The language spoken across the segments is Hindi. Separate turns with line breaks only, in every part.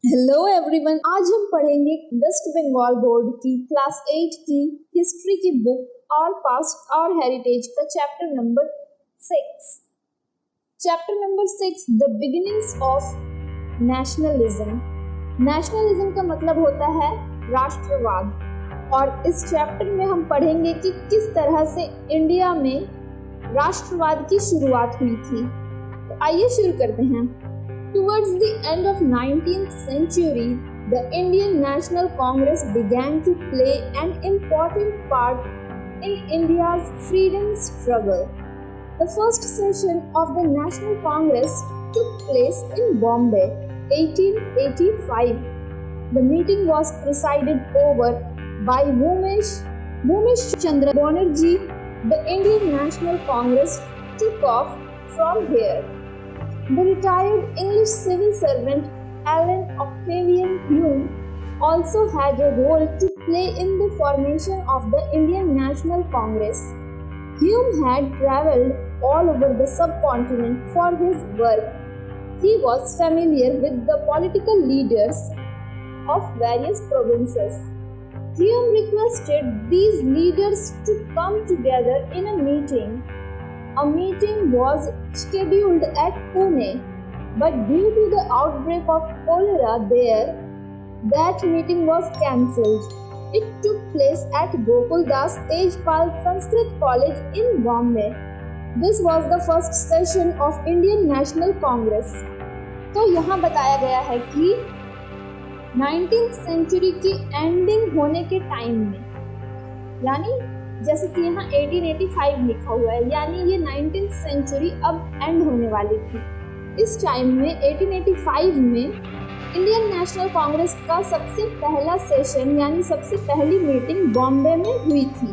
हेलो एवरीवन, आज हम पढ़ेंगे वेस्ट बंगाल बोर्ड की क्लास 8 की हिस्ट्री की बुक और पास्ट और हेरिटेज का chapter number 6। Chapter number 6, the beginnings of nationalism. Nationalism का मतलब होता है राष्ट्रवाद, और इस चैप्टर में हम पढ़ेंगे कि किस तरह से इंडिया में राष्ट्रवाद की शुरुआत हुई थी। तो आइए शुरू करते हैं। Towards the end of 19th century, the Indian National Congress began to play an important part in India's freedom struggle. The first session of the National Congress took place in Bombay, 1885. The meeting was presided over by Bhumesh Chandra Banerjee. The Indian National Congress took off from here. The retired English civil servant Allan Octavian Hume also had a role to play in the formation of the Indian National Congress. Hume had travelled all over the subcontinent for his work. He was familiar with the political leaders of various provinces. Hume requested these leaders to come together in a meeting. A meeting was scheduled at Pune, but due to the outbreak of cholera there, that meeting was cancelled. It took place at Gokuldas Tejpal Sanskrit College in Bombay. This was the first session of Indian National Congress. तो यहाँ बताया गया है कि 19th सेंचुरी की एंडिंग होने के टाइम में, यानी जैसे कि यहाँ 1885 लिखा हुआ है, यानी ये 19th सेंचुरी अब एंड होने वाली थी। इस टाइम में 1885 में इंडियन नेशनल कांग्रेस का सबसे पहला सेशन यानी सबसे पहली मीटिंग बॉम्बे में हुई थी,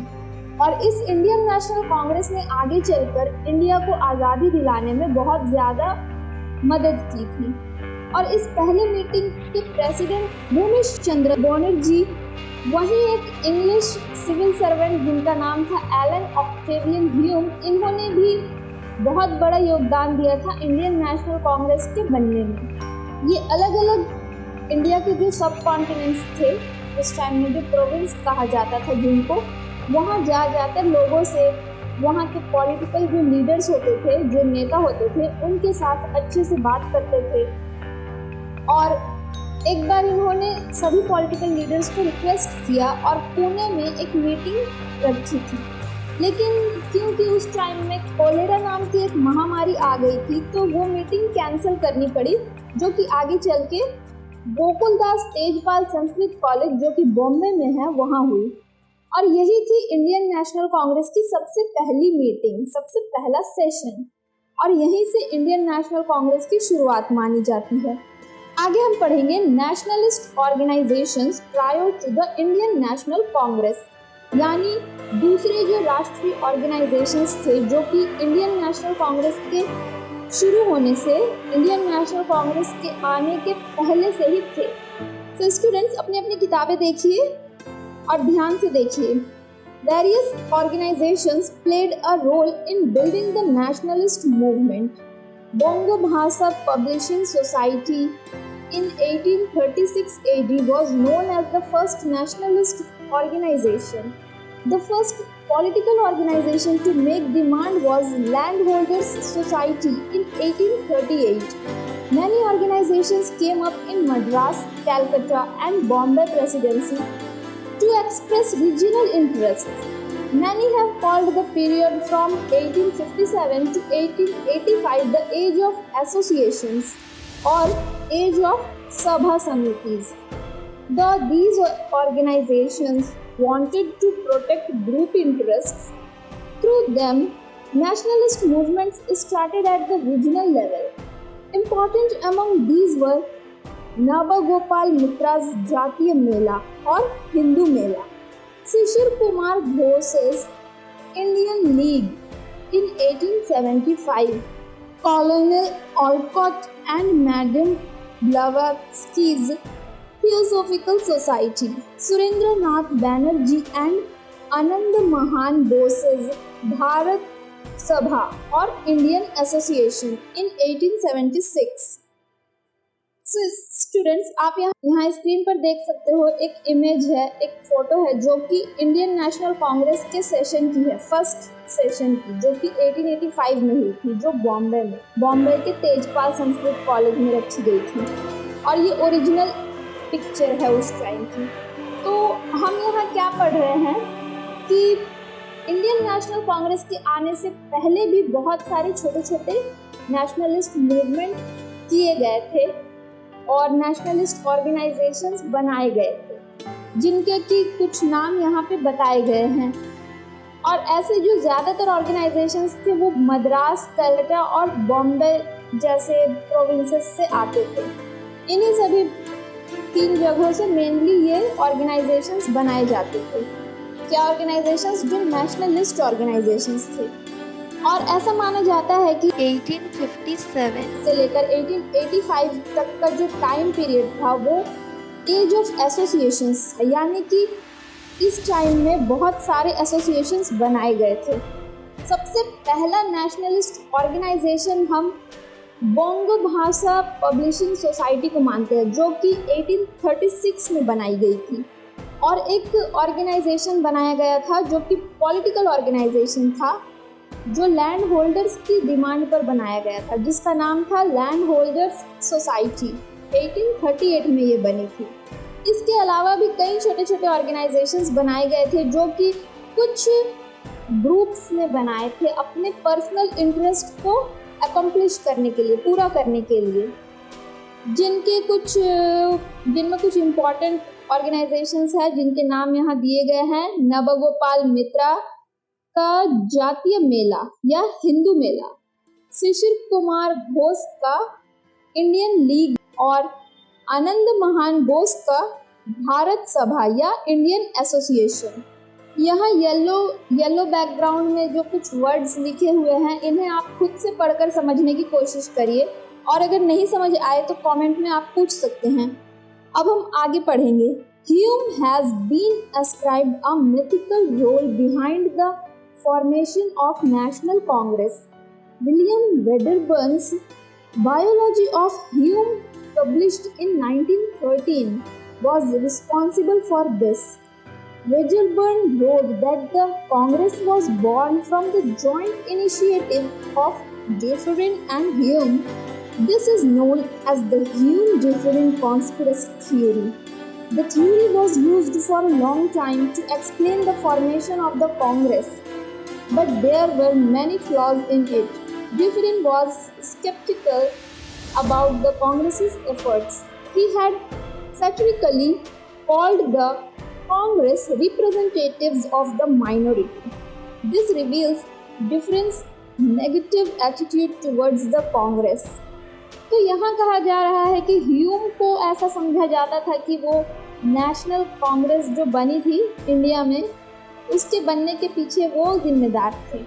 और इस इंडियन नेशनल कांग्रेस ने आगे चलकर इंडिया को आज़ादी दिलाने में बहुत ज़्यादा मदद की थी। और इस पहले मीटिंग के प्रेसिडेंट भूमेश चंद्र बनर्जी, वही एक इंग्लिश सिविल सर्वेंट जिनका नाम था एलन ऑक्टेवियन ह्यूम, इन्होंने भी बहुत बड़ा योगदान दिया था इंडियन नेशनल कांग्रेस के बनने में। ये अलग अलग इंडिया के जो सब कॉन्टिनेंट्स थे उस टाइम में, जो प्रोविंस कहा जाता था जिनको, वहाँ जा जाकर लोगों से, वहाँ के पॉलिटिकल जो लीडर्स होते थे, जो नेता होते थे, उनके साथ अच्छे से बात करते थे। और एक बार इन्होंने सभी पॉलिटिकल लीडर्स को रिक्वेस्ट किया और पुणे में एक मीटिंग रखी थी, लेकिन क्योंकि उस टाइम में कोलेरा नाम की एक महामारी आ गई थी, तो वो मीटिंग कैंसिल करनी पड़ी, जो कि आगे चल के गोकुलदास तेजपाल संस्कृत कॉलेज, जो कि बॉम्बे में है, वहाँ हुई। और यही थी इंडियन नेशनल कांग्रेस की सबसे पहली मीटिंग, सबसे पहला सेशन, और यहीं से इंडियन नेशनल कांग्रेस की शुरुआत मानी जाती है। आगे हम पढ़ेंगे nationalist organisations prior to the Indian National Congress, यानी दूसरे जो राष्ट्रीय ऑर्गेनाइजेशंस थे जो कि इंडियन नेशनल कांग्रेस के शुरू होने से, इंडियन नेशनल कांग्रेस के आने के पहले से ही थे। तो स्टूडेंट्स अपनी अपनी किताबें देखिए और ध्यान से देखिए। Various organisations played a role in building the nationalist movement. Bongo Bhasa Publishing Society in 1836 AD was known as the first nationalist organization. The first political organization to make demand was Landholders Society in 1838. Many organizations came up in Madras, Calcutta and Bombay Presidency to express regional interests. Many have called the period from 1857 to 1885 the age of associations or age of Sabha Samitis. Though these organizations wanted to protect group interests, through them nationalist movements started at the regional level. Important among these were Nabagopal Mitra's Jatiya Mela or Hindu Mela, Shishir Kumar Ghose's Indian League in 1875, Colonel Olcott and Madame Blavatsky's Theosophical Society, Surendranath Banerjee and Anand Mahan Bose's Bharat Sabha or Indian Association in 1876. Students, आप यहाँ स्क्रीन पर देख सकते हो, एक इमेज है, एक फोटो है जो कि इंडियन नेशनल कांग्रेस के सेशन की है, फर्स्ट सेशन की, जो कि 1885 में हुई थी, जो बॉम्बे के तेजपाल संस्कृत कॉलेज में रखी गई थी। और ये ओरिजिनल पिक्चर है उस टाइम की। तो हम यहाँ क्या पढ़ रहे हैं कि इंडियन नेशनल कांग्रेस के आने से पहले भी बहुत सारे छोटे छोटे नेशनलिस्ट मूवमेंट किए गए थे और नेशनलिस्ट ऑर्गेनाइजेशंस बनाए गए थे, जिनके कि कुछ नाम यहाँ पे बताए गए हैं। और ऐसे जो ज़्यादातर ऑर्गेनाइजेशंस थे वो मद्रास, कलकत्ता और बॉम्बे जैसे प्रोविंसेस से आते थे। इन्हीं सभी 3 जगहों से मेनली ये ऑर्गेनाइजेशंस बनाए जाते थे। क्या ऑर्गेनाइजेशंस? जो नेशनलिस्ट ऑर्गेनाइजेशंस थे। और ऐसा माना जाता है कि
1857
से लेकर 1885 तक का जो टाइम पीरियड था वो एज ऑफ एसोसिएशंस है, यानी कि इस टाइम में बहुत सारे एसोसिएशंस बनाए गए थे। सबसे पहला नेशनलिस्ट ऑर्गेनाइजेशन हम बोंगो भाषा पब्लिशिंग सोसाइटी को मानते हैं, जो कि 1836 में बनाई गई थी। और एक ऑर्गेनाइजेशन बनाया गया था जो कि पॉलिटिकल ऑर्गेनाइजेशन था, जो लैंड होल्डर्स की डिमांड पर बनाया गया था, जिसका नाम था लैंड होल्डर्स सोसाइटी। 1838 में ये बनी थी। इसके अलावा भी कई छोटे छोटे ऑर्गेनाइजेशंस बनाए गए थे, जो कि कुछ ग्रुप्स ने बनाए थे अपने पर्सनल इंटरेस्ट को अकम्प्लिश करने के लिए, पूरा करने के लिए, जिनमें कुछ इम्पोर्टेंट ऑर्गेनाइजेशंस हैं जिनके नाम यहाँ दिए गए हैं। नबगोपाल मित्रा का जातीय मेला या हिंदू मेला, शिशिर कुमार बोस का इंडियन लीग और आनंद महान बोस का भारत सभा या इंडियन एसोसिएशन। यहाँ येलो बैकग्राउंड में जो कुछ वर्ड्स लिखे हुए हैं, इन्हें आप खुद से पढ़कर समझने की कोशिश करिए, और अगर नहीं समझ आए तो कमेंट में आप पूछ सकते हैं। अब हम आगे पढ़ेंगे। Hume has been ascribed a mythical role behind the formation of National Congress. William Wedderburn's Biology of Hume, published in 1913, was responsible for this. Wedderburn wrote that the Congress was born from the joint initiative of Dufferin and Hume. This is known as the Hume-Dufferin conspiracy theory. The theory was used for a long time to explain the formation of the Congress, but there were many flaws in it. Dufferin was skeptical about the Congress's efforts. He had satirically called the Congress representatives of the minority. This reveals Dufferin's negative attitude towards the Congress. तो यहाँ कहा जा रहा है कि ह्यूम को ऐसा समझा जाता था कि वो नेशनल कांग्रेस जो बनी थी इंडिया में, उसके बनने के पीछे वो जिम्मेदार थे।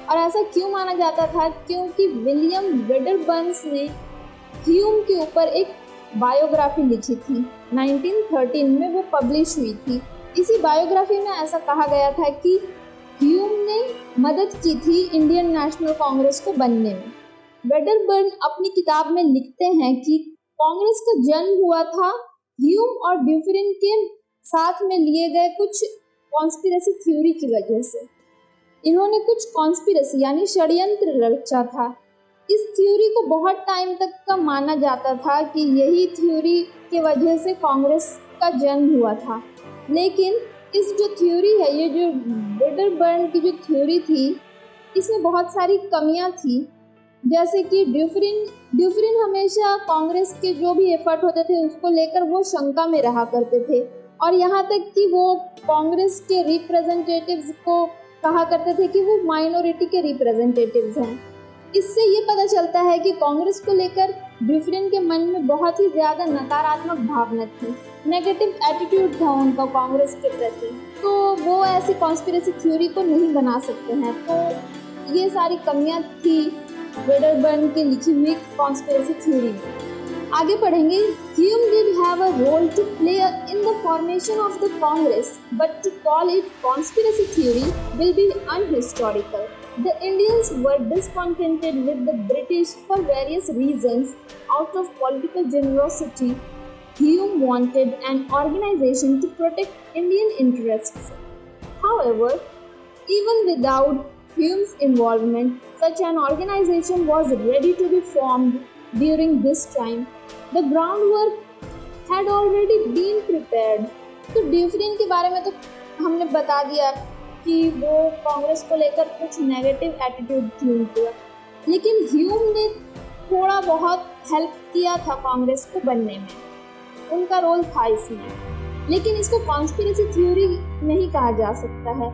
और ऐसा क्यों माना जाता था? क्योंकि विलियम वेडरबर्न्स ने ह्यूम के ऊपर एक बायोग्राफी लिखी थी, 1913 में वो पब्लिश हुई थी। इसी बायोग्राफी में ऐसा कहा गया था कि ह्यूम ने मदद की थी इंडियन नेशनल कांग्रेस को बनने में। वेडरबर्न अपनी किताब में लिखते हैं कि कांग्रेस का जन्म हुआ था ह्यूम और ड्यूफरिन के साथ में लिए गए कुछ कॉन्स्पिरेसी थ्योरी की वजह से। इन्होंने कुछ कॉन्स्पिरेसी यानी षड्यंत्र रचा था। इस थ्योरी को बहुत टाइम तक का माना जाता था कि यही थ्योरी के वजह से कांग्रेस का जन्म हुआ था। लेकिन इस जो थ्योरी है, ये जो वेडरबर्न की जो थ्योरी थी, इसमें बहुत सारी कमियां थी। जैसे कि ड्यूफरिन हमेशा कांग्रेस के जो भी एफर्ट होते थे उसको लेकर वो शंका में रहा करते थे, और यहाँ तक कि वो कांग्रेस के रिप्रेजेंटेटिव्स को कहा करते थे कि वो माइनॉरिटी के रिप्रेजेंटेटिव्स हैं। इससे ये पता चलता है कि कांग्रेस को लेकर ड्यूफरिन के मन में बहुत ही ज़्यादा नकारात्मक भावना थी, नेगेटिव एटीट्यूड था उनका कांग्रेस के प्रति। तो वो ऐसी कॉन्स्पिरेसी थ्योरी को नहीं बना सकते हैं। तो ये सारी कमियां थी वेडरबर्न की लिखी हुई कॉन्स्पिरेसी थ्योरी में। आगे पढ़ेंगे। Hume did have a role to play in the formation of the Congress, but to call it conspiracy theory will be unhistorical. The Indians were discontented with the British for various reasons. Out of political generosity, Hume wanted an organization to protect Indian interests. However, even without Hume's involvement, such an organization was ready to be formed during this time. The groundwork had already been prepared. तो ड्यूफरिन के बारे में तो हमने बता दिया कि वो कांग्रेस को लेकर कुछ नेगेटिव एटीट्यूड थी उनका, लेकिन ह्यूम ने थोड़ा बहुत हेल्प किया था कांग्रेस को बनने में, उनका रोल था इसमें, लेकिन इसको कॉन्स्पिरेसी थ्योरी नहीं कहा जा सकता है।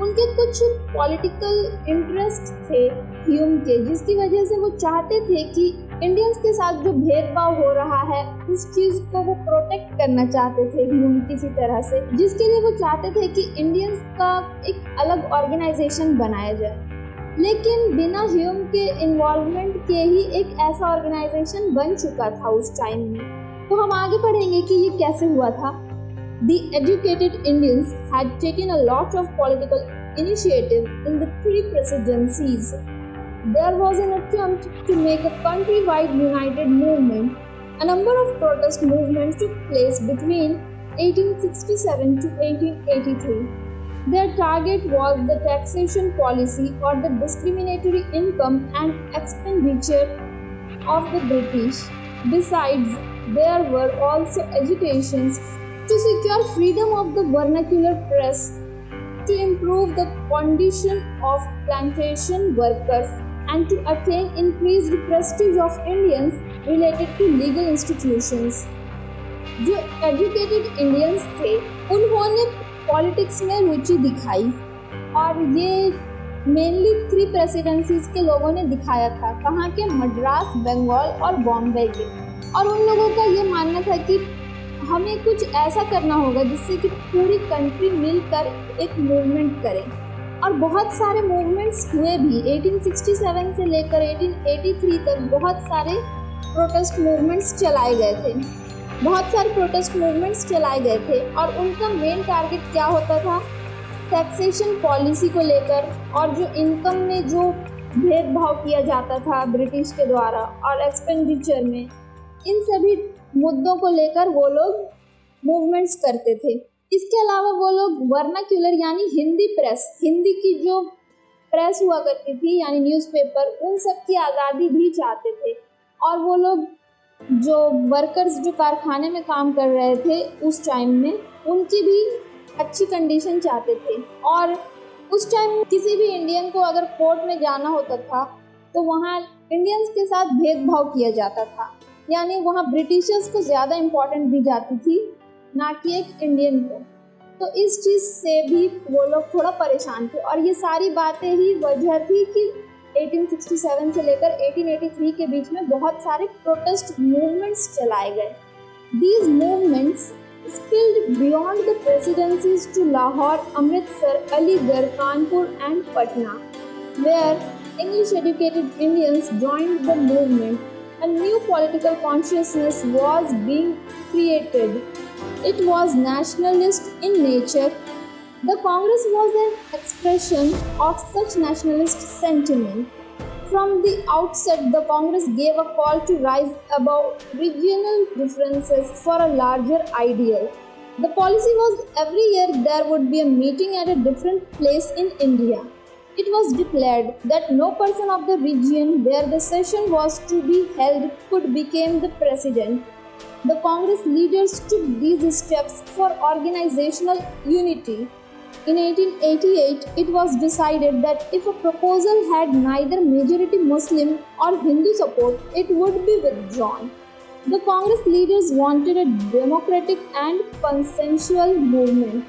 उनके कुछ पॉलिटिकल इंटरेस्ट थे ह्यूम के, जिसकी वजह से वो चाहते थे कि इंडियंस के साथ जो भेदभाव हो रहा है उस चीज़ को वो प्रोटेक्ट करना चाहते थे ह्यूम किसी तरह से, जिसके लिए वो चाहते थे कि इंडियंस का एक अलग ऑर्गेनाइजेशन बनाया जाए। लेकिन बिना ह्यूम के इन्वॉल्वमेंट के ही एक ऐसा ऑर्गेनाइजेशन बन चुका था उस टाइम में। तो हम आगे पढ़ेंगे कि ये कैसे हुआ था। The educated Indians had taken a lot of political initiative in the 3 presidencies. There was an attempt to make a countrywide united movement. A number of protest movements took place between 1867 to 1883. Their target was the taxation policy or the discriminatory income and expenditure of the British. Besides, there were also agitations to secure freedom of the vernacular press, to improve the condition of plantation workers, and to attain increased prestige of Indians related to legal institutions. जो एजुकेटेड इंडियंस थे उन्होंने पॉलिटिक्स में रुचि दिखाई, और ये मेनली 3 प्रेसिडेंसीज के लोगों ने दिखाया था, कहाँ के, मद्रास, बंगाल और बॉम्बे के। और उन लोगों का ये मानना था कि हमें कुछ ऐसा करना होगा जिससे कि पूरी कंट्री मिलकर एक मूवमेंट करे, और बहुत सारे मूवमेंट्स हुए भी। 1867 से लेकर 1883 तक बहुत सारे प्रोटेस्ट मूवमेंट्स चलाए गए थे, और उनका मेन टारगेट क्या होता था, टैक्सेशन पॉलिसी को लेकर, और जो इनकम में जो भेदभाव किया जाता था ब्रिटिश के द्वारा, और एक्सपेंडिचर में, इन सभी मुद्दों को लेकर वो लोग मूवमेंट्स करते थे। इसके अलावा वो लोग वर्नाक्यूलर यानी हिंदी प्रेस, हिंदी की जो प्रेस हुआ करती थी यानी न्यूज़पेपर, उन सब की आज़ादी भी चाहते थे। और वो लोग जो वर्कर्स जो कारखाने में काम कर रहे थे उस टाइम में, उनकी भी अच्छी कंडीशन चाहते थे। और उस टाइम किसी भी इंडियन को अगर कोर्ट में जाना होता था तो वहाँ इंडियंस के साथ भेदभाव किया जाता था, यानी वहाँ ब्रिटिशर्स को ज़्यादा इम्पोर्टेंट दी जाती थी, ना कि एक इंडियन को। तो इस चीज़ से भी वो लोग थोड़ा परेशान थे, और ये सारी बातें ही वजह थी कि 1867 से लेकर 1883 के बीच में बहुत सारे प्रोटेस्ट मूवमेंट्स चलाए गए। These movements spilled beyond the presidencies to Lahore, Amritsar, Aligarh, Kanpur and Patna, where English-educated Indians joined the movement. A new political consciousness was being created. It was nationalist in nature. The Congress was an expression of such nationalist sentiment. From the outset, the Congress gave a call to rise above regional differences for a larger ideal. The policy was every year there would be a meeting at a different place in India. It was declared that no person of the region where the session was to be held could become the president. The Congress leaders took these steps for organizational unity. In 1888, it was decided that if a proposal had neither majority Muslim or Hindu support, it would be withdrawn. The Congress leaders wanted a democratic and consensual movement.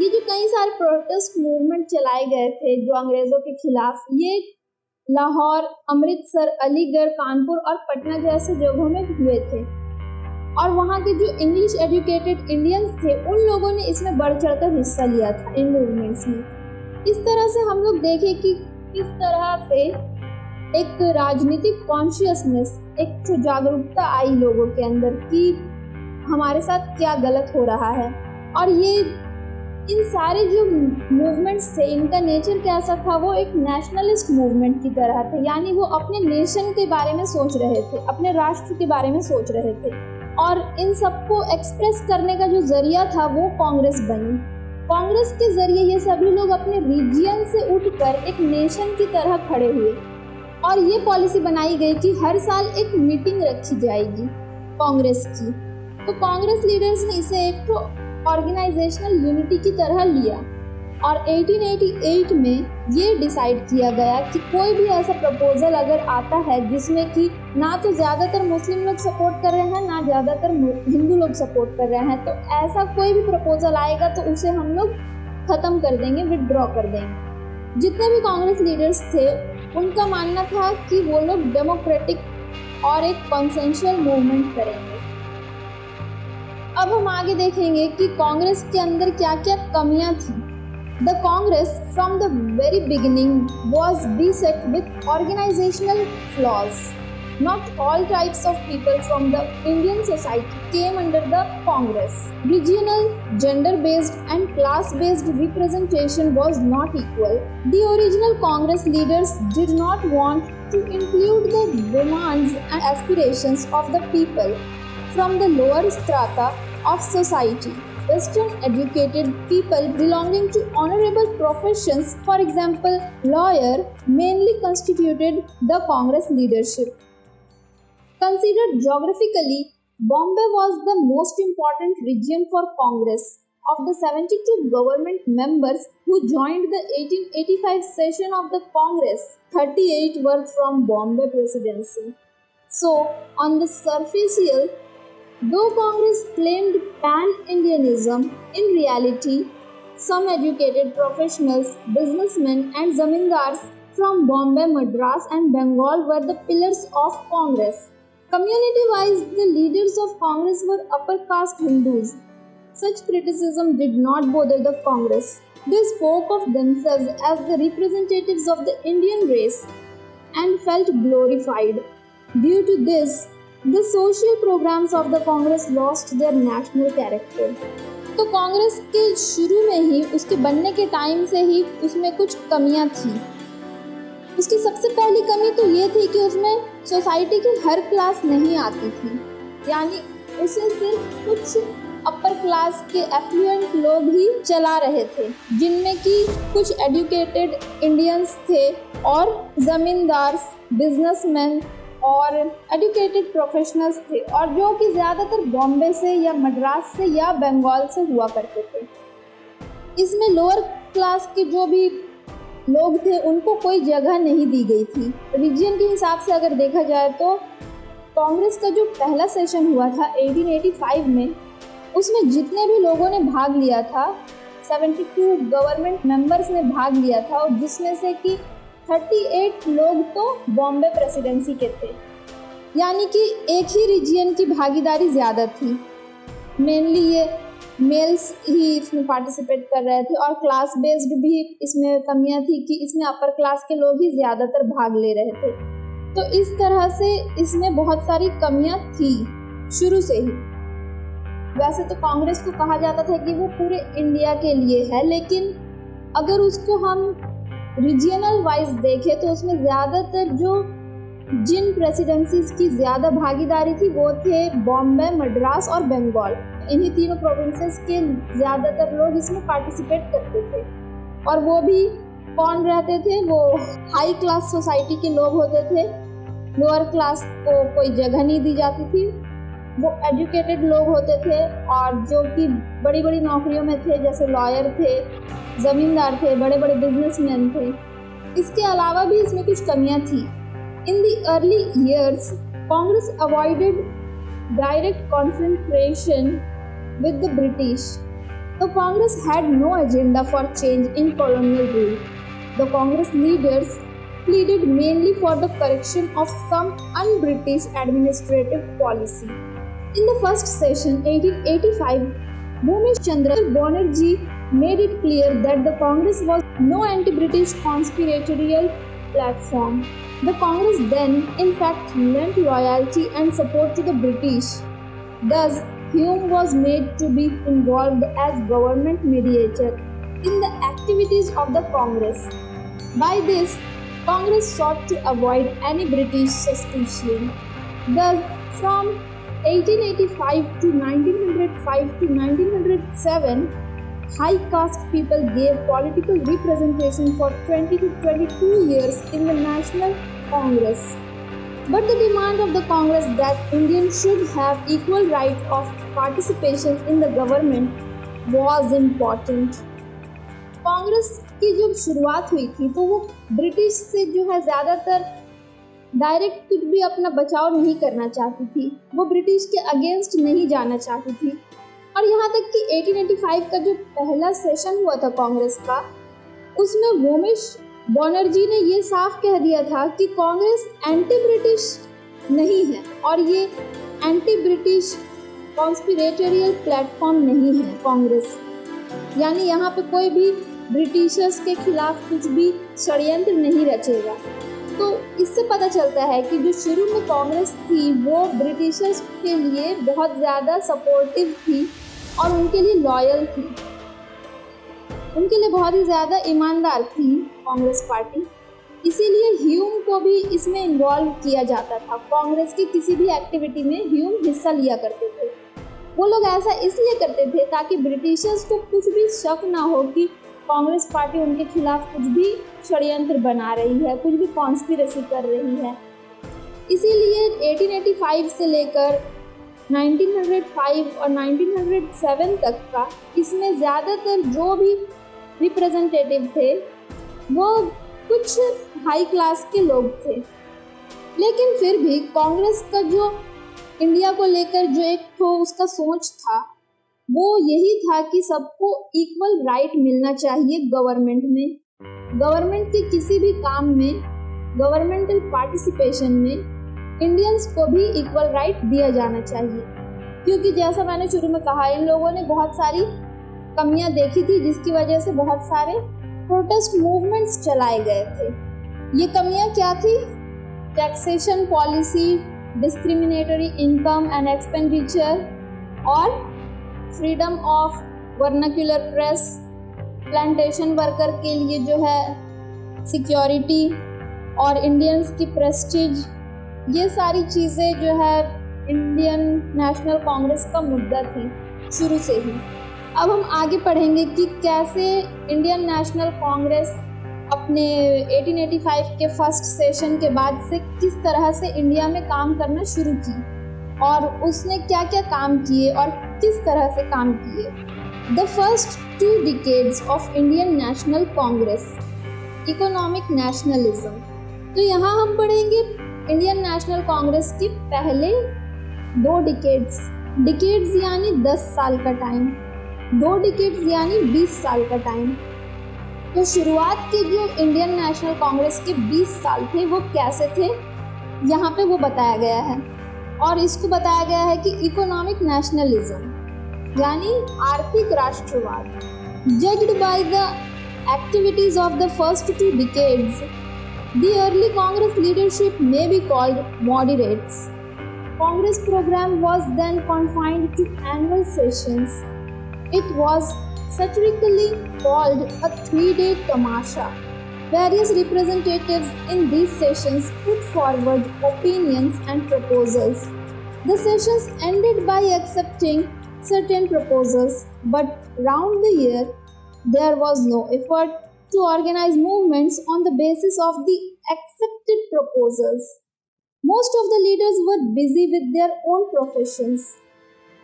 ये जो कई सारे प्रोटेस्ट मूवमेंट चलाए गए थे जो अंग्रेज़ों के खिलाफ, ये लाहौर, अमृतसर, अलीगढ़, कानपुर और पटना जैसे जगहों में हुए थे, और वहाँ के जो इंग्लिश एजुकेटेड इंडियंस थे उन लोगों ने इसमें बढ़ चढ़कर हिस्सा लिया था इन मूवमेंट्स में। इस तरह से हम लोग देखें कि किस तरह से एक राजनीतिक कॉन्शियसनेस, एक जागरूकता आई लोगों के अंदर कि हमारे साथ क्या गलत हो रहा है। और ये इन सारे जो मूवमेंट्स थे इनका नेचर कैसा था, वो एक नेशनलिस्ट मूवमेंट की तरह थे, यानी वो अपने नेशन के बारे में सोच रहे थे, अपने राष्ट्र के बारे में सोच रहे थे। और इन सबको एक्सप्रेस करने का जो जरिया था वो कांग्रेस बनी। कांग्रेस के जरिए ये सभी लोग अपने रीजियन से उठकर एक नेशन की तरह खड़े हुए और ये पॉलिसी बनाई गई कि हर साल एक मीटिंग रखी जाएगी कांग्रेस की। तो कांग्रेस लीडर्स ने इसे एक तो ऑर्गेनाइजेशनल यूनिटी की तरह लिया और 1888 में ये डिसाइड किया गया कि कोई भी ऐसा प्रपोजल अगर आता है जिसमें कि ना तो ज़्यादातर मुस्लिम लोग सपोर्ट कर रहे हैं ना ज़्यादातर हिंदू लोग सपोर्ट कर रहे हैं, तो ऐसा कोई भी प्रपोजल आएगा तो उसे हम लोग ख़त्म कर देंगे, विदड्रॉ कर देंगे। जितने भी कांग्रेस लीडर्स थे उनका मानना था कि वो लोग डेमोक्रेटिक और एक कॉन्सेंशुअल मूवमेंट करेंगे। अब हम आगे देखेंगे कि कांग्रेस के अंदर क्या क्या कमियां थी। The Congress from the very beginning was beset with organizational flaws. Not all types of people from the Indian society came under the Congress. Regional, gender-based and class-based representation was not equal. The original Congress leaders did not want to include the demands and aspirations of the people from the lower strata of society. Western educated people belonging to honorable professions, for example, lawyer, mainly constituted the Congress leadership. Considered geographically, Bombay was the most important region for Congress. Of the 72 government members who joined the 1885 session of the Congress, 38 were from Bombay Presidency. So, on the superficial, though Congress claimed pan-Indianism, in reality, some educated professionals, businessmen and zamindars from Bombay, Madras and Bengal were the pillars of Congress. Community-wise, the leaders of Congress were upper caste Hindus. Such criticism did not bother the Congress. They spoke of themselves as the representatives of the Indian race and felt glorified. Due to this, the social programs of the Congress lost their national character. तो कांग्रेस के शुरू में ही, उसके बनने के टाइम से ही उसमें कुछ कमियां थी। उसकी सबसे पहली कमी तो ये थी कि उसमें सोसाइटी की हर क्लास नहीं आती थी, यानी उसे सिर्फ कुछ अपर क्लास के एफ्लुएंट लोग ही चला रहे थे, जिनमें कि कुछ एजुकेटेड इंडियंस थे और जमींदार, बिजनेसमैन और एजुकेटेड प्रोफेशनल्स थे, और जो कि ज़्यादातर बॉम्बे से या मद्रास से या बंगाल से हुआ करते थे। इसमें लोअर क्लास के जो भी लोग थे उनको कोई जगह नहीं दी गई थी। रीजन के हिसाब से अगर देखा जाए तो कांग्रेस का जो पहला सेशन हुआ था 1885 में, उसमें जितने भी लोगों ने भाग लिया था, 72 गवर्नमेंट मेंबर्स ने भाग लिया था, और जिसमें से कि 38 लोग तो बॉम्बे प्रेसिडेंसी के थे, यानी कि एक ही रीजन की भागीदारी ज़्यादा थी। मेनली ये मेल्स ही इसमें पार्टिसिपेट कर रहे थे, और क्लास बेस्ड भी इसमें कमियां थी कि इसमें अपर क्लास के लोग ही ज़्यादातर भाग ले रहे थे। तो इस तरह से इसमें बहुत सारी कमियां थी शुरू से ही। वैसे तो कांग्रेस को कहा जाता था कि वो पूरे इंडिया के लिए है, लेकिन अगर उसको हम रीजनल वाइज देखें तो उसमें ज़्यादातर जो जिन प्रेसिडेंसीज की ज़्यादा भागीदारी थी वो थे बॉम्बे, मद्रास और बंगाल। इन्हीं तीनों प्रोविंसेस के ज़्यादातर लोग इसमें पार्टिसिपेट करते थे, और वो भी कौन रहते थे, वो हाई क्लास सोसाइटी के लोग होते थे। लोअर क्लास को कोई जगह नहीं दी जाती थी। वो एजुकेटेड लोग होते थे और जो कि बड़ी बड़ी नौकरियों में थे, जैसे लॉयर थे, ज़मींदार थे, बड़े बड़े बिजनेसमैन थे। इसके अलावा भी इसमें कुछ कमियां थी। In the early years Congress avoided direct confrontation with the British. The Congress had no agenda for change in colonial rule. The Congress leaders pleaded mainly for the correction of some un-British administrative policy. In the first session, 1885, Bhumish Chandra Banerjee made it clear that the Congress was no anti-British conspiratorial platform. The Congress then, in fact, lent loyalty and support to the British. Thus, Hume was made to be involved as government mediator in the activities of the Congress. By this, Congress sought to avoid any British suspicion. Thus, from 1885 to 1905 to 1907, high caste people gave political representation for 20 to 22 years in the National Congress. But the demand of the Congress that Indians should have equal right of participation in the government was important. Congress की जब शुरुआत हुई थी तो वो ब्रिटिश से जो है ज़्यादातर डायरेक्ट कुछ भी अपना बचाव नहीं करना चाहती थी, वो ब्रिटिश के अगेंस्ट नहीं जाना चाहती थी। और यहाँ तक कि 1885 का जो पहला सेशन हुआ था कांग्रेस का, उसमें वोमेश बनर्जी ने ये साफ कह दिया था कि कांग्रेस एंटी ब्रिटिश नहीं है और ये एंटी ब्रिटिश कॉन्स्पिरेटोरियल प्लेटफॉर्म नहीं है कांग्रेस, यानी यहाँ पे कोई भी ब्रिटिशर्स के खिलाफ कुछ भी षड्यंत्र नहीं रचेगा। तो इससे पता चलता है कि जो शुरू में कांग्रेस थी वो ब्रिटिशर्स के लिए बहुत ज़्यादा सपोर्टिव थी और उनके लिए लॉयल थी, उनके लिए बहुत ही ज़्यादा ईमानदार थी कांग्रेस पार्टी। इसीलिए ह्यूम को भी इसमें इन्वॉल्व किया जाता था। कांग्रेस की किसी भी एक्टिविटी में ह्यूम हिस्सा लिया करते थे। वो लोग ऐसा इसलिए करते थे ताकि ब्रिटिशर्स को कुछ भी शक ना हो कि कांग्रेस पार्टी उनके खिलाफ कुछ भी षड्यंत्र बना रही है, कुछ भी कॉन्स्पिरेसी कर रही है। इसीलिए 1885 से लेकर 1905 और 1907 तक का इसमें ज़्यादातर जो भी रिप्रेजेंटेटिव थे वो कुछ हाई क्लास के लोग थे। लेकिन फिर भी कांग्रेस का जो इंडिया को लेकर जो एक तो उसका सोच था वो यही था कि सबको इक्वल राइट मिलना चाहिए गवर्नमेंट में, गवर्नमेंट के किसी भी काम में, गवर्नमेंटल पार्टिसिपेशन में इंडियंस को भी इक्वल राइट दिया जाना चाहिए। क्योंकि जैसा मैंने शुरू में कहा, इन लोगों ने बहुत सारी कमियां देखी थी जिसकी वजह से बहुत सारे प्रोटेस्ट मूवमेंट्स चलाए गए थे। ये कमियां क्या थी? Taxation policy, discriminatory income and expenditure और freedom of vernacular press, plantation worker के लिए जो है सिक्योरिटी और इंडियंस की प्रेस्टीज, ये सारी चीज़ें जो है इंडियन नेशनल कांग्रेस का मुद्दा थी शुरू से ही। अब हम आगे पढ़ेंगे कि कैसे इंडियन नेशनल कांग्रेस अपने 1885 के फर्स्ट सेशन के बाद से किस तरह से इंडिया में काम करना शुरू की और उसने क्या क्या काम किए और किस तरह से काम किए। The first 2 decades of Indian National Congress, economic nationalism. तो यहाँ हम पढ़ेंगे इंडियन नेशनल कांग्रेस के पहले 2 डिकेड्स यानी 10 साल का टाइम, 2 डिकेड्स यानी 20 साल का टाइम। तो शुरुआत के जो इंडियन नेशनल कांग्रेस के 20 साल थे वो कैसे थे, यहाँ पे वो बताया गया है। और इसको बताया गया है कि इकोनॉमिक नेशनलिज्म यानी आर्थिक राष्ट्रवाद। Judged by the activities of the first 2 decades, the early Congress leadership may be called moderates. Congress program was then confined to annual sessions. It was satirically called a 3-day tamasha. Various representatives in these sessions put forward opinions and proposals. The sessions ended by accepting certain proposals, but round the year there was no effort to organize movements on the basis of the accepted proposals. Most of the leaders were busy with their own professions.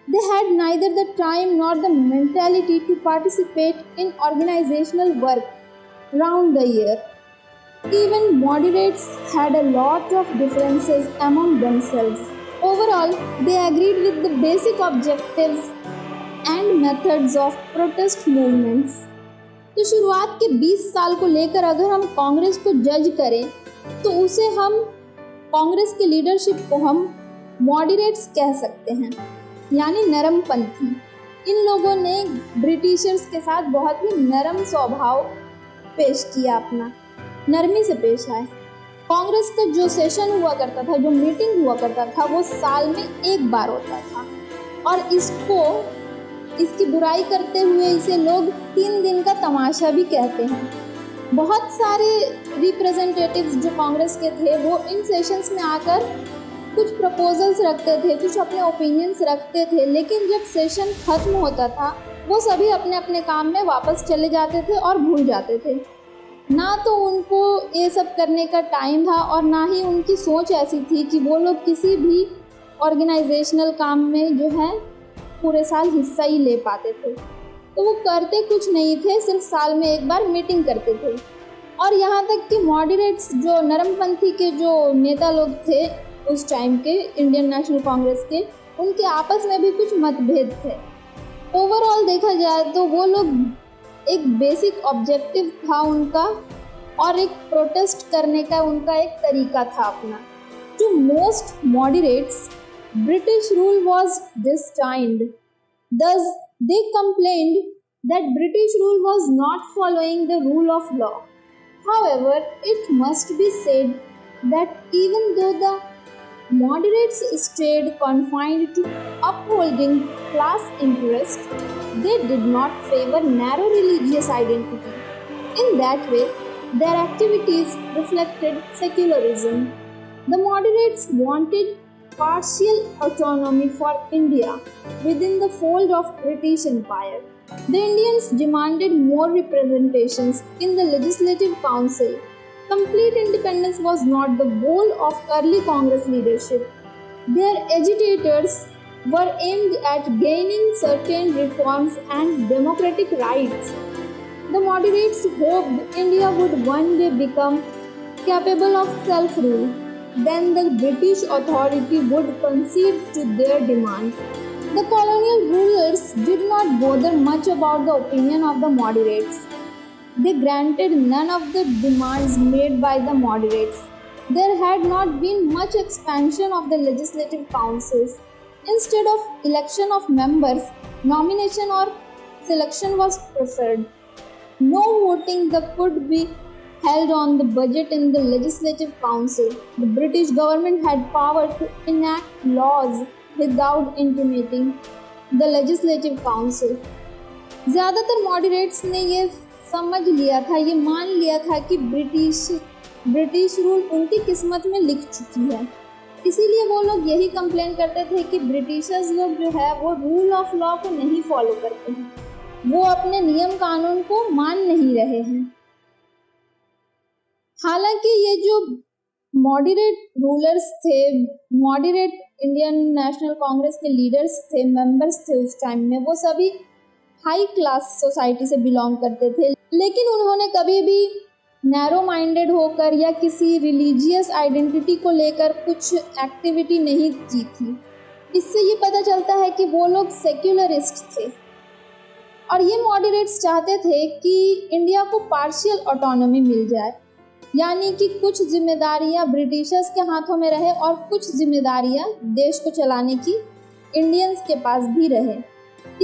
They had neither the time nor the mentality to participate in organizational work round the year. Even moderates had a lot of differences among themselves. Overall, they agreed with the basic objectives and methods of protest movements. तो शुरुआत के 20 साल को लेकर अगर हम कांग्रेस को जज करें तो उसे हम कांग्रेस के लीडरशिप को हम मॉडरेट्स कह सकते हैं, यानी नरमपंथी। इन लोगों ने ब्रिटिशर्स के साथ बहुत ही नरम स्वभाव पेश किया, अपना नरमी से पेश आए। कांग्रेस का जो सेशन हुआ करता था, जो मीटिंग हुआ करता था, वो साल में 1 बार होता था। और इसकी बुराई करते हुए इसे लोग 3 दिन का तमाशा भी कहते हैं। बहुत सारे रिप्रेजेंटेटिव्स जो कांग्रेस के थे वो इन सेशंस में आकर कुछ प्रपोजल्स रखते थे, कुछ अपने ओपिनियंस रखते थे, लेकिन जब सेशन खत्म होता था वो सभी अपने अपने काम में वापस चले जाते थे और भूल जाते थे। ना तो उनको ये सब करने का टाइम था और ना ही उनकी सोच ऐसी थी कि वो लोग किसी भी ऑर्गेनाइजेशनल काम में जो है पूरे साल हिस्सा ही ले पाते थे। तो वो करते कुछ नहीं थे, सिर्फ साल में एक बार मीटिंग करते थे। और यहाँ तक कि मॉडरेट्स जो नरमपंथी के जो नेता लोग थे उस टाइम के इंडियन नेशनल कांग्रेस के, उनके आपस में भी कुछ मतभेद थे। ओवरऑल देखा जाए तो वो लोग एक बेसिक ऑब्जेक्टिव था उनका और एक प्रोटेस्ट करने का उनका एक तरीका था अपना। To most moderates British rule was destined. Thus, they complained that British rule was not following the rule of law. However, it must be said that even though the moderates stayed confined to upholding class interest, they did not favor narrow religious identity. In that way, their activities reflected secularism. The moderates wanted partial autonomy for India within the fold of British Empire. The Indians demanded more representations in the Legislative Council. Complete independence was not the goal of early Congress leadership. Their agitators were aimed at gaining certain reforms and democratic rights. The moderates hoped India would one day become capable of self-rule. Then the British authority would concede to their demand. The colonial rulers did not bother much about the opinion of the moderates. They granted none of the demands made by the moderates. There had not been much expansion of the legislative councils. Instead of election of members, nomination or selection was preferred. No voting could be held on the budget in the Legislative Council. The British government had power to enact laws without intimating the Legislative Council. ज़्यादातर मॉडरेट्स ने ये समझ लिया था, ये मान लिया था कि ब्रिटिश रूल उनकी किस्मत में लिख चुकी है। इसीलिए वो लोग यही कंप्लेन करते थे कि ब्रिटिशर्स लोग जो है वो रूल ऑफ लॉ को नहीं फॉलो करते हैं, वो अपने नियम कानून को मान नहीं रहे हैं। हालांकि ये जो मॉडरेट रूलर्स थे, मॉडरेट इंडियन नेशनल कांग्रेस के लीडर्स थे, मेंबर्स थे उस टाइम में, वो सभी हाई क्लास सोसाइटी से बिलोंग करते थे, लेकिन उन्होंने कभी भी नैरो माइंडेड होकर या किसी रिलीजियस आइडेंटिटी को लेकर कुछ एक्टिविटी नहीं की थी। इससे ये पता चलता है कि वो लोग सेक्युलरिस्ट थे और ये मॉडरेट्स चाहते थे कि इंडिया को पार्शियल ऑटोनॉमी मिल जाए, यानी कि कुछ जिम्मेदारियां ब्रिटिशर्स के हाथों में रहे और कुछ जिम्मेदारियां देश को चलाने की इंडियंस के पास भी रहे।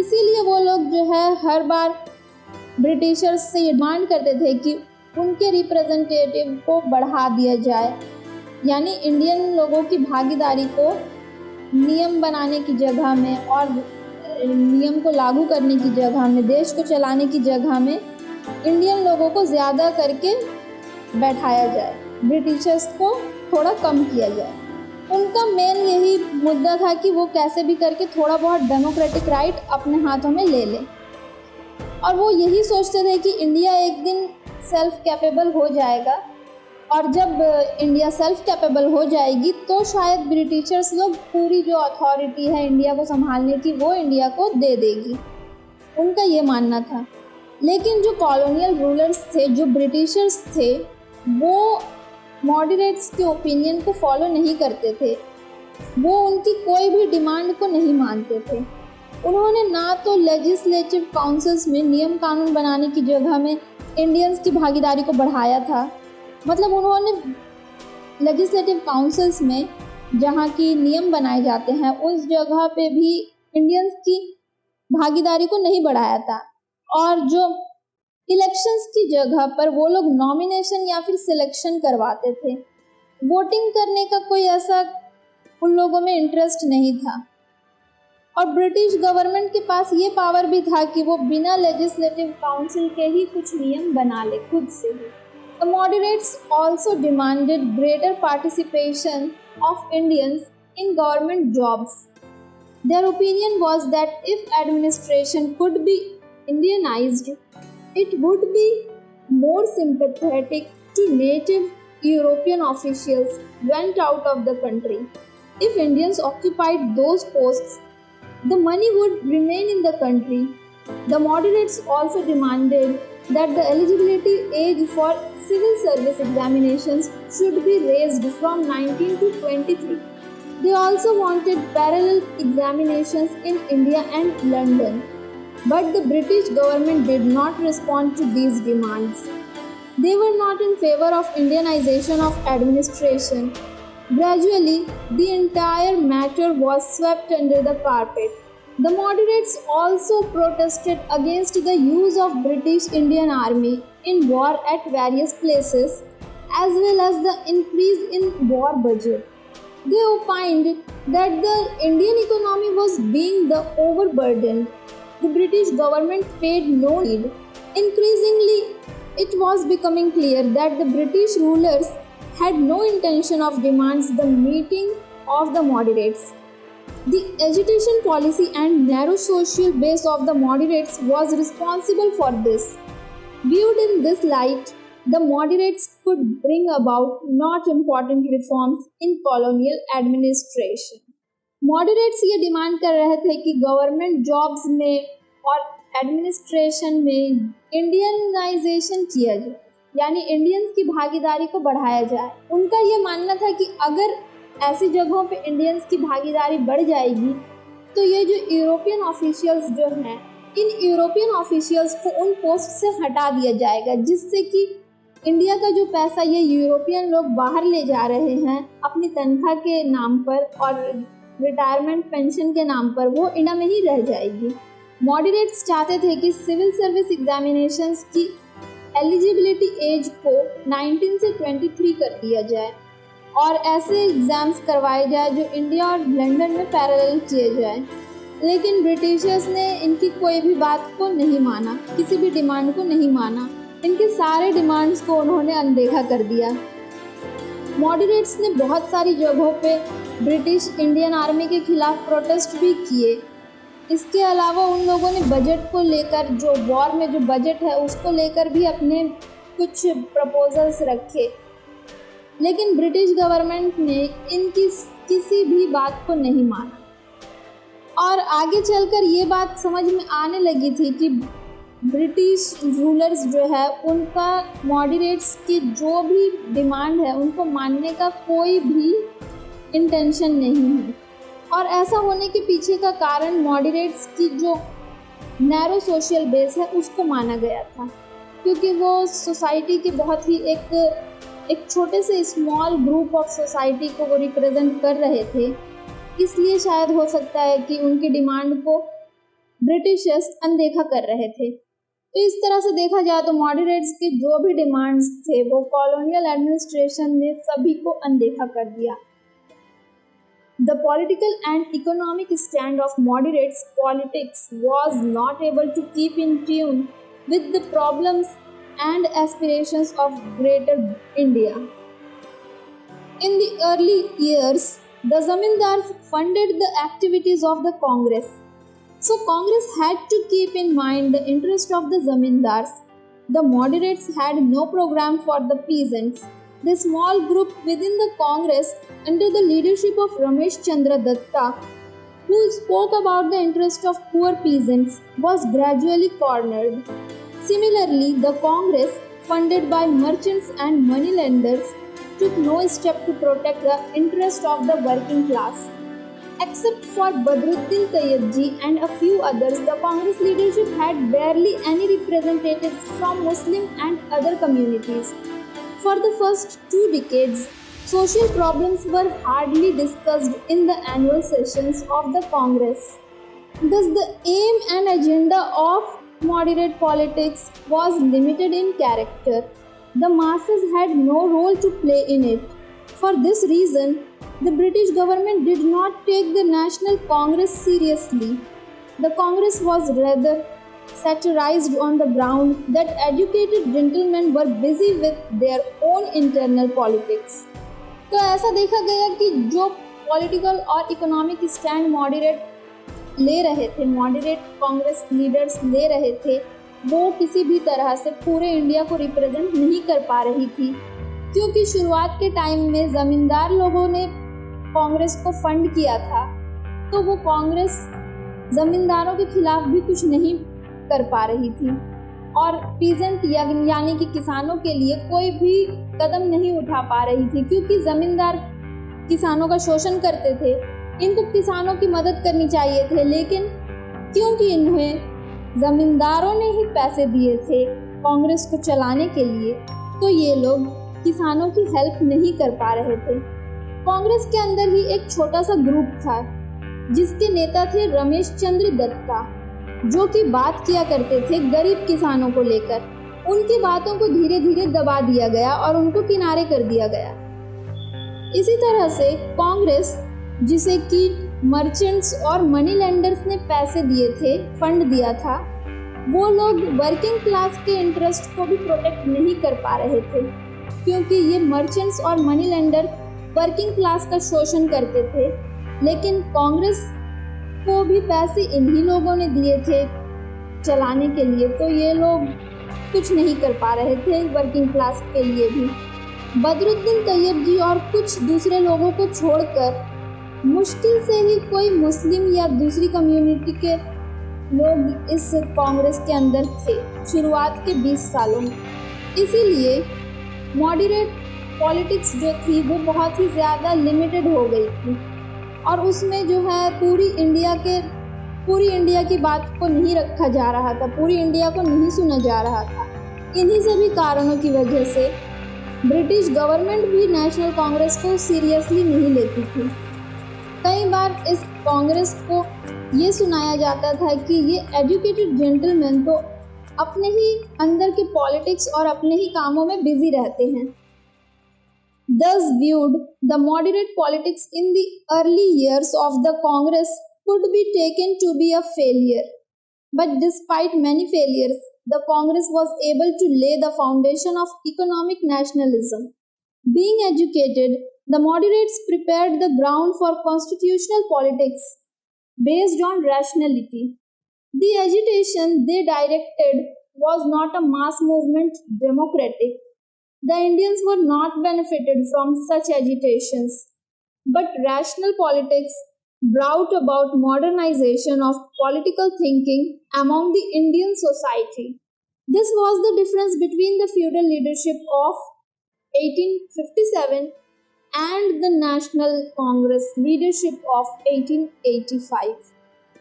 इसीलिए वो लोग जो है हर बार ब्रिटिशर्स से ये डिमांड करते थे कि उनके रिप्रेजेंटेटिव को बढ़ा दिया जाए, यानी इंडियन लोगों की भागीदारी को नियम बनाने की जगह में और नियम को लागू करने की जगह में, देश को चलाने की जगह में इंडियन लोगों को ज़्यादा करके बैठाया जाए, ब्रिटिशर्स को थोड़ा कम किया जाए। उनका मेन यही मुद्दा था कि वो कैसे भी करके थोड़ा बहुत डेमोक्रेटिक राइट अपने हाथों में ले ले, और वो यही सोचते थे कि इंडिया एक दिन सेल्फ कैपेबल हो जाएगा, और जब इंडिया सेल्फ कैपेबल हो जाएगी तो शायद ब्रिटिशर्स लोग पूरी जो अथॉरिटी है इंडिया को संभालने की वो इंडिया को दे देगी, उनका ये मानना था। लेकिन जो कॉलोनियल रूलर्स थे, जो ब्रिटिशर्स थे, वो मॉडरेट्स के ओपिनियन को फॉलो नहीं करते थे, वो उनकी कोई भी डिमांड को नहीं मानते थे। उन्होंने ना तो लेजिस्लेटिव काउंसिल्स में नियम कानून बनाने की जगह में इंडियंस की भागीदारी को बढ़ाया था, मतलब उन्होंने लेजिस्लेटिव काउंसिल्स में जहाँ की नियम बनाए जाते हैं उस जगह पे भी इंडियंस की भागीदारी को नहीं बढ़ाया था, और जो इलेक्शंस की जगह पर वो लोग नॉमिनेशन या फिर सिलेक्शन करवाते थे। वोटिंग करने का कोई ऐसा उन लोगों में इंटरेस्ट नहीं था। और ब्रिटिश गवर्नमेंट के पास ये पावर भी था कि वो बिना लेजिस्लेटिव काउंसिल के ही कुछ नियम बना ले खुद से ही। The moderates also demanded greater participation of Indians in government jobs. Their opinion was that if administration could be Indianized, it would be more sympathetic to native European officials went out of the country. If Indians occupied those posts, the money would remain in the country. The moderates also demanded that the eligibility age for civil service examinations should be raised from 19 to 23. They also wanted parallel examinations in India and London, but the British government did not respond to these demands. They were not in favor of Indianization of administration. Gradually, the entire matter was swept under the carpet. The moderates also protested against the use of British Indian Army in war at various places, as well as the increase in war budget. They opined that the Indian economy was being overburdened. The British government paid no heed. Increasingly, it was becoming clear that the British rulers had no intention of demands the meeting of the moderates. The agitation policy and narrow social base of the moderates was responsible for this. Viewed in this light, the moderates could bring about not important reforms in colonial administration. Moderates ये डिमांड कर रहे थे कि गवर्नमेंट जॉब्स में और एडमिनिस्ट्रेशन में इंडियनाइजेशन किया जाए, यानी इंडियंस की भागीदारी को बढ़ाया जाए। उनका ये मानना था कि अगर ऐसी जगहों पे इंडियंस की भागीदारी बढ़ जाएगी तो ये जो यूरोपियन ऑफिशियल्स जो हैं, इन यूरोपियन ऑफिशियल्स को उन पोस्ट से हटा दिया जाएगा, जिससे कि इंडिया का जो पैसा ये यूरोपियन लोग बाहर ले जा रहे हैं अपनी तनख्वाह के नाम पर और रिटायरमेंट पेंशन के नाम पर, वो इंडिया में ही रह जाएगी। मॉडरेट्स चाहते थे कि सिविल सर्विस एग्जामिनेशंस की एलिजिबिलिटी एज को 19 से 23 कर दिया जाए और ऐसे एग्ज़ाम्स करवाए जाए जो इंडिया और लंदन में पैरेलल किए जाए। लेकिन ब्रिटिशर्स ने इनकी कोई भी बात को नहीं माना, किसी भी डिमांड को नहीं माना। इनके सारे डिमांड्स को उन्होंने अनदेखा कर दिया। मॉडरेट्स ने बहुत सारी जगहों पे ब्रिटिश इंडियन आर्मी के खिलाफ प्रोटेस्ट भी किए। इसके अलावा उन लोगों ने बजट को लेकर, जो वॉर में जो बजट है उसको लेकर भी अपने कुछ प्रपोजल्स रखे, लेकिन ब्रिटिश गवर्नमेंट ने इनकी किसी भी बात को नहीं माना। और आगे चलकर ये बात समझ में आने लगी थी कि ब्रिटिश रूलर्स जो है उनका मॉडरेट्स की जो भी डिमांड है उनको मानने का कोई भी इंटेंशन नहीं है। और ऐसा होने के पीछे का कारण मॉडरेट्स की जो नैरो सोशल बेस है उसको माना गया था, क्योंकि वो सोसाइटी के बहुत ही एक छोटे से स्मॉल ग्रुप ऑफ सोसाइटी को वो रिप्रेजेंट कर रहे थे। इसलिए शायद हो सकता है कि उनकी डिमांड को ब्रिटिशर्स अनदेखा कर रहे थे। तो इस तरह से देखा जाए तो मॉडरेट्स के जो भी डिमांड्स थे वो कॉलोनियल एडमिनिस्ट्रेशन ने सभी को अनदेखा कर दिया। The political and economic stand of moderates politics was not able to keep in tune with the problems and aspirations of Greater India. In the early years, the zamindars funded the activities of the Congress. So Congress had to keep in mind the interest of the zamindars. The moderates had no program for the peasants. The small group within the Congress under the leadership of Ramesh Chandra Datta, who spoke about the interest of poor peasants, was gradually cornered. Similarly, the Congress, funded by merchants and moneylenders, took no step to protect the interest of the working class. Except for Badruddin Tayyibji and a few others, the Congress leadership had barely any representatives from Muslim and other communities. For the first 2 decades, social problems were hardly discussed in the annual sessions of the Congress. Thus, the aim and agenda of moderate politics was limited in character. The masses had no role to play in it. For this reason, The British government did not take the National Congress seriously. The Congress was rather satirized on the ground that educated gentlemen were busy with their own internal politics. तो ऐसा देखा गया कि जो पॉलिटिकल और economic stand moderate Congress leaders ले रहे थे, वो किसी भी तरह से पूरे इंडिया को रिप्रेजेंट नहीं कर पा रही थी, क्योंकि शुरुआत के टाइम में ज़मींदार लोगों ने कांग्रेस को फंड किया था, तो वो कांग्रेस ज़मींदारों के खिलाफ भी कुछ नहीं कर पा रही थी और पीजेंट यानी कि किसानों के लिए कोई भी कदम नहीं उठा पा रही थी, क्योंकि ज़मींदार किसानों का शोषण करते थे। इनको किसानों की मदद करनी चाहिए थे, लेकिन क्योंकि इन्हें ज़मींदारों ने ही पैसे दिए थे कांग्रेस को चलाने के लिए, तो ये लोग किसानों की हेल्प नहीं कर पा रहे थे। कांग्रेस के अंदर ही एक छोटा सा ग्रुप था जिसके नेता थे रमेश चंद्र दत्ता, जो कि बात किया करते थे गरीब किसानों को लेकर। उनकी बातों को धीरे धीरे दबा दिया गया और उनको किनारे कर दिया गया। इसी तरह से कांग्रेस, जिसे कि मर्चेंट्स और मनी लेंडर्स ने पैसे दिए थे, फंड दिया था, वो लोग वर्किंग क्लास के इंटरेस्ट को भी प्रोटेक्ट नहीं कर पा रहे थे, क्योंकि ये मर्चेंट्स और मनी लेंडर्स वर्किंग क्लास का शोषण करते थे। लेकिन कांग्रेस को भी पैसे इन्हीं लोगों ने दिए थे चलाने के लिए, तो ये लोग कुछ नहीं कर पा रहे थे वर्किंग क्लास के लिए भी। बदरुद्दीन तैयब जी और कुछ दूसरे लोगों को छोड़कर मुश्किल से ही कोई मुस्लिम या दूसरी कम्युनिटी के लोग इस कांग्रेस के अंदर थे शुरुआत के 20 सालों में। इसीलिए मॉडरेट पॉलिटिक्स जो थी वो बहुत ही ज़्यादा लिमिटेड हो गई थी और उसमें जो है पूरी इंडिया की बात को नहीं रखा जा रहा था, पूरी इंडिया को नहीं सुना जा रहा था। इन्हीं सभी कारणों की वजह से ब्रिटिश गवर्नमेंट भी नेशनल कांग्रेस को सीरियसली नहीं लेती थी। कई बार इस कांग्रेस को ये सुनाया जाता था कि ये एजुकेटेड जेंटलमैन तो अपने ही अंदर के पॉलिटिक्स और अपने ही कामों में बिजी रहते हैं। Thus viewed, the moderate politics in the early years of the Congress could be taken to be a failure. But despite many failures, the Congress was able to lay the foundation of economic nationalism. Being educated, the moderates prepared the ground for constitutional politics based on rationality. The agitation they directed was not a mass movement democratic. The Indians were not benefited from such agitations, but rational politics brought about modernization of political thinking among the Indian society. This was the difference between the feudal leadership of 1857 and the National Congress leadership of 1885.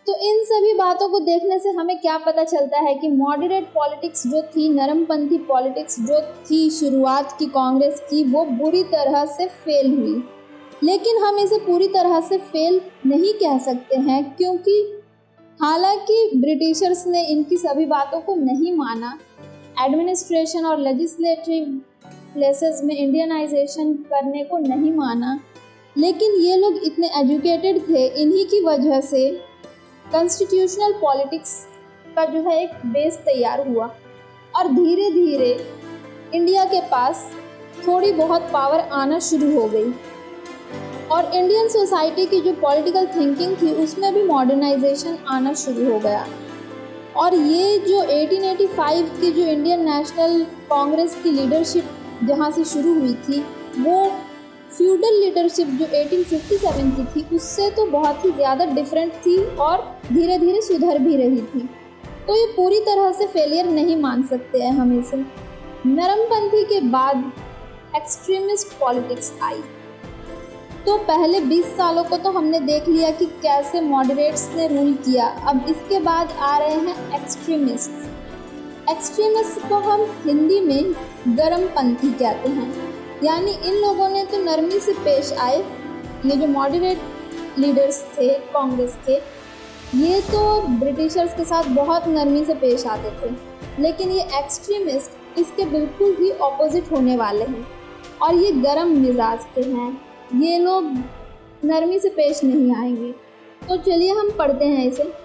तो इन सभी बातों को देखने से हमें क्या पता चलता है कि मॉडरेट पॉलिटिक्स जो थी, नरमपंथी पॉलिटिक्स जो थी शुरुआत की कांग्रेस की, वो बुरी तरह से फेल हुई। लेकिन हम इसे पूरी तरह से फेल नहीं कह सकते हैं, क्योंकि हालांकि ब्रिटिशर्स ने इनकी सभी बातों को नहीं माना, एडमिनिस्ट्रेशन और लेजिस्लेटिव प्लेसेस में इंडियनाइजेशन करने को नहीं माना, लेकिन ये लोग इतने एजुकेटेड थे, इन्हीं की वजह से कॉन्स्टिट्यूशनल पॉलिटिक्स का जो है एक बेस तैयार हुआ और धीरे धीरे इंडिया के पास थोड़ी बहुत पावर आना शुरू हो गई और इंडियन सोसाइटी की जो पॉलिटिकल थिंकिंग थी उसमें भी मॉडर्नाइजेशन आना शुरू हो गया। और ये जो 1885 की जो इंडियन नेशनल कांग्रेस की लीडरशिप जहाँ से शुरू हुई थी, वो फ्यूडल लीडरशिप जो 1857 की थी उससे तो बहुत ही ज़्यादा डिफरेंट थी और धीरे धीरे सुधर भी रही थी। तो ये पूरी तरह से फेलियर नहीं मान सकते हैं हम इसे। नरमपंथी के बाद एक्सट्रीमिस्ट पॉलिटिक्स आई। तो पहले 20 सालों को तो हमने देख लिया कि कैसे मॉडरेट्स ने रूल किया। अब इसके बाद आ रहे हैं एक्सट्रीमिस्ट। एक्सट्रीमिस्ट को हम हिंदी में गरमपंथी कहते हैं, यानी इन लोगों ने तो नरमी से पेश आए। ये जो मॉडरेट लीडर्स थे कांग्रेस के, ये तो ब्रिटिशर्स के साथ बहुत नरमी से पेश आते थे, लेकिन ये एक्सट्रीमिस्ट इसके बिल्कुल ही ऑपोजिट होने वाले हैं और ये गरम मिजाज के हैं। ये लोग नरमी से पेश नहीं आएंगे। तो चलिए हम पढ़ते हैं इसे।